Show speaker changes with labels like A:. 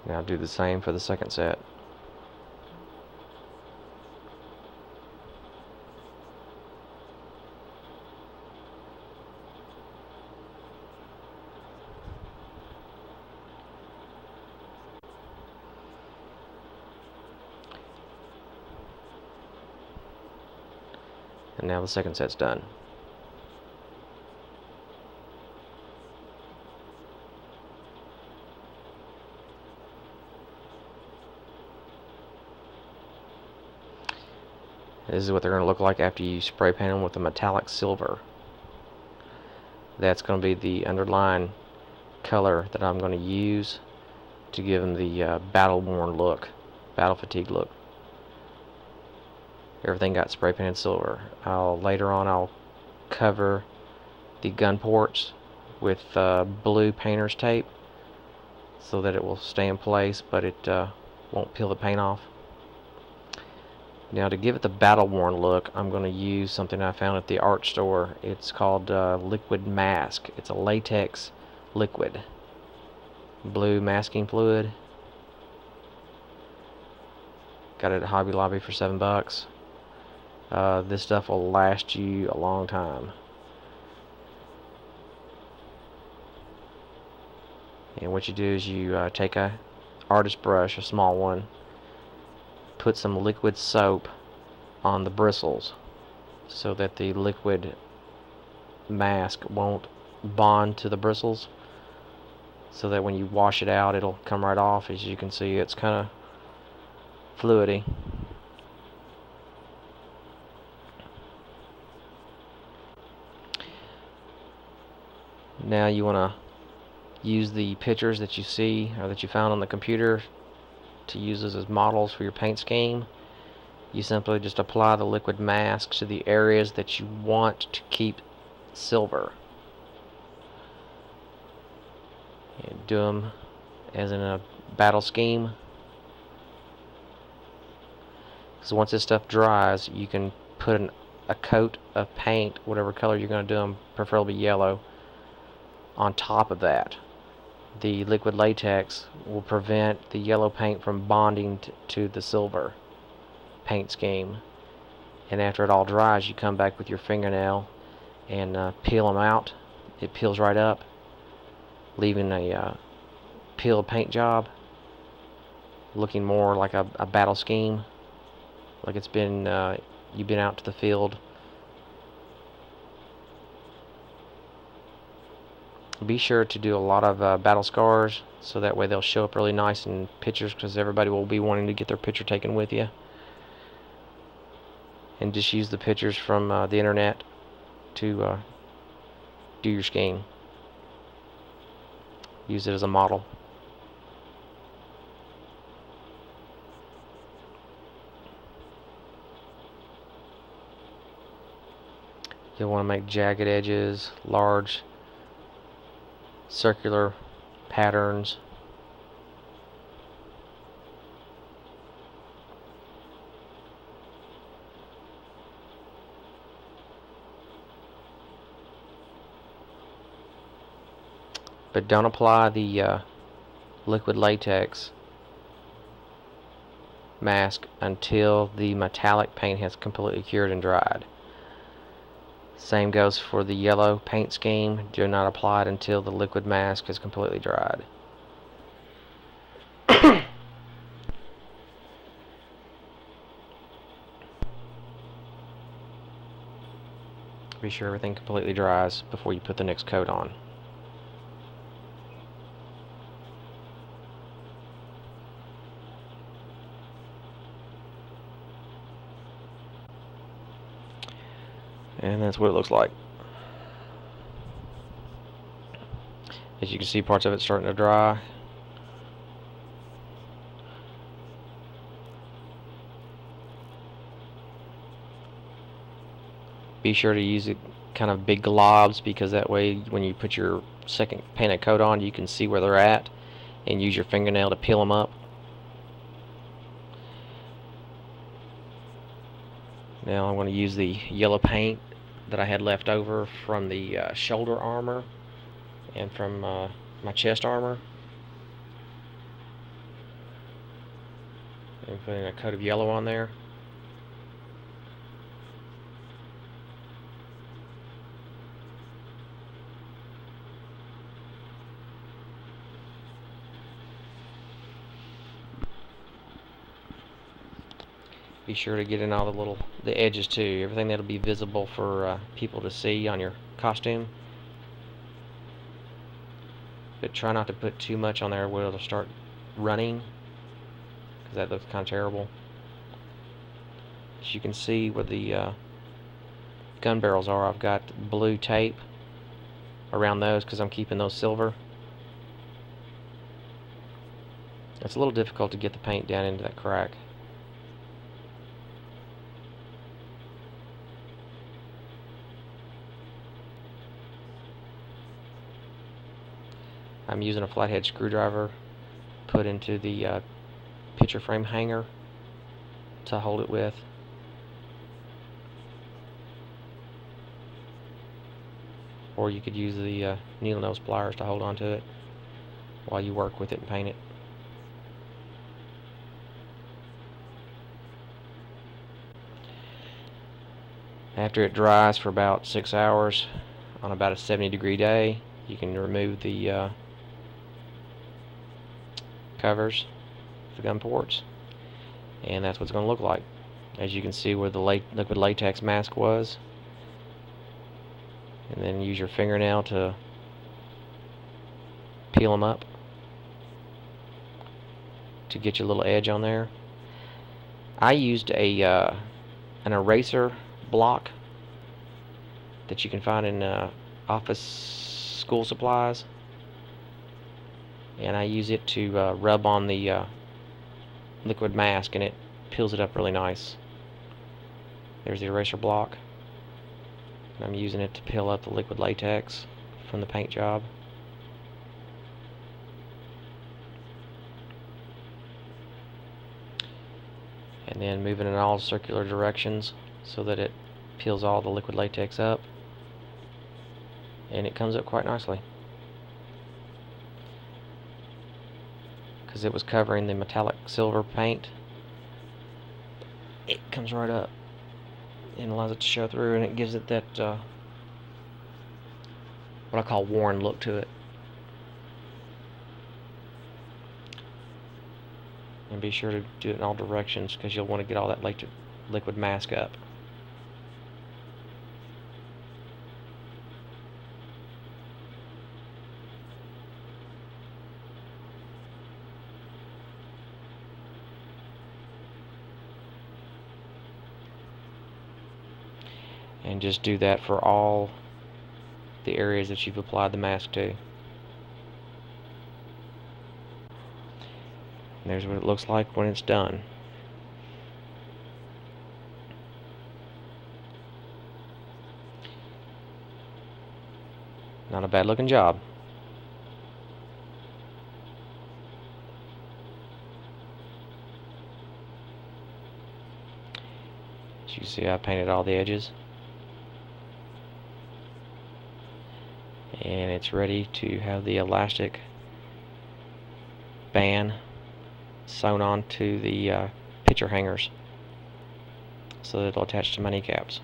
A: Now do the same for the second set. And now the second set's done. This is what they're going to look like after you spray paint them with a metallic silver. That's going to be the underlying color that I'm going to use to give them the battle-worn look, battle fatigue look. Everything got spray painted silver. Later on I'll cover the gun ports with blue painter's tape so that it will stay in place, but it won't peel the paint off. Now to give it the battle-worn look, I'm going to use something I found at the art store. It's called liquid mask. It's a latex liquid. Blue masking fluid. Got it at Hobby Lobby for $7. This stuff will last you a long time. And what you do is you take a artist brush, a small one, put some liquid soap on the bristles so that the liquid mask won't bond to the bristles, so that when you wash it out it'll come right off. As you can see, it's kind of fluidy. Now you want to use the pictures that you see or that you found on the computer to use those as models for your paint scheme. You simply just apply the liquid mask to the areas that you want to keep silver. And do them as in a battle scheme. So once this stuff dries, you can put a coat of paint, whatever color you're going to do them, preferably yellow, on top of that. The liquid latex will prevent the yellow paint from bonding to the silver paint scheme. And after it all dries, you come back with your fingernail and peel them out. It peels right up, leaving a peeled paint job looking more like a battle scheme, like it's been you've been out to the field. Be sure to do a lot of battle scars, so that way they'll show up really nice in pictures, because everybody will be wanting to get their picture taken with you. And just use the pictures from the internet to do your scheme. Use it as a model. You'll want to make jagged edges, large circular patterns. But don't apply the liquid latex mask until the metallic paint has completely cured and dried. Same goes for the yellow paint scheme. Do not apply it until the liquid mask is completely dried. Be sure everything completely dries before you put the next coat on. And that's what it looks like. As you can see, parts of it starting to dry. Be sure to use it kind of big globs, because that way when you put your second painted coat on, you can see where they're at and use your fingernail to peel them up. Now I'm going to use the yellow paint that I had left over from the shoulder armor and from my chest armor. I'm putting a coat of yellow on there. Be sure to get in all the edges too, everything that'll be visible for people to see on your costume. But try not to put too much on there where it'll start running, because that looks kind of terrible. As you can see where the gun barrels are, I've got blue tape around those because I'm keeping those silver. It's a little difficult to get the paint down into that crack. I'm using a flathead screwdriver put into the picture frame hanger to hold it with. Or you could use the needle nose pliers to hold onto it while you work with it and paint it. After it dries for about 6 hours on about a 70-degree day, you can remove the covers, the gun ports, and that's what it's going to look like. As you can see where the liquid latex mask was, and then use your fingernail to peel them up to get your little edge on there. I used an eraser block that you can find in office school supplies, and I use it to rub on the liquid mask, and it peels it up really nice. There's the eraser block, and I'm using it to peel up the liquid latex from the paint job. And then moving in all circular directions so that it peels all the liquid latex up, and it comes up quite nicely because it was covering the metallic silver paint. It comes right up and allows it to show through, and it gives it that what I call worn look to it. And be sure to do it in all directions because you'll want to get all that liquid mask up. And just do that for all the areas that you've applied the mask to. And there's what it looks like when it's done. Not a bad looking job. As you see, I painted all the edges. And it's ready to have the elastic band sewn on to the picture hangers so that it'll attach to my kneecaps.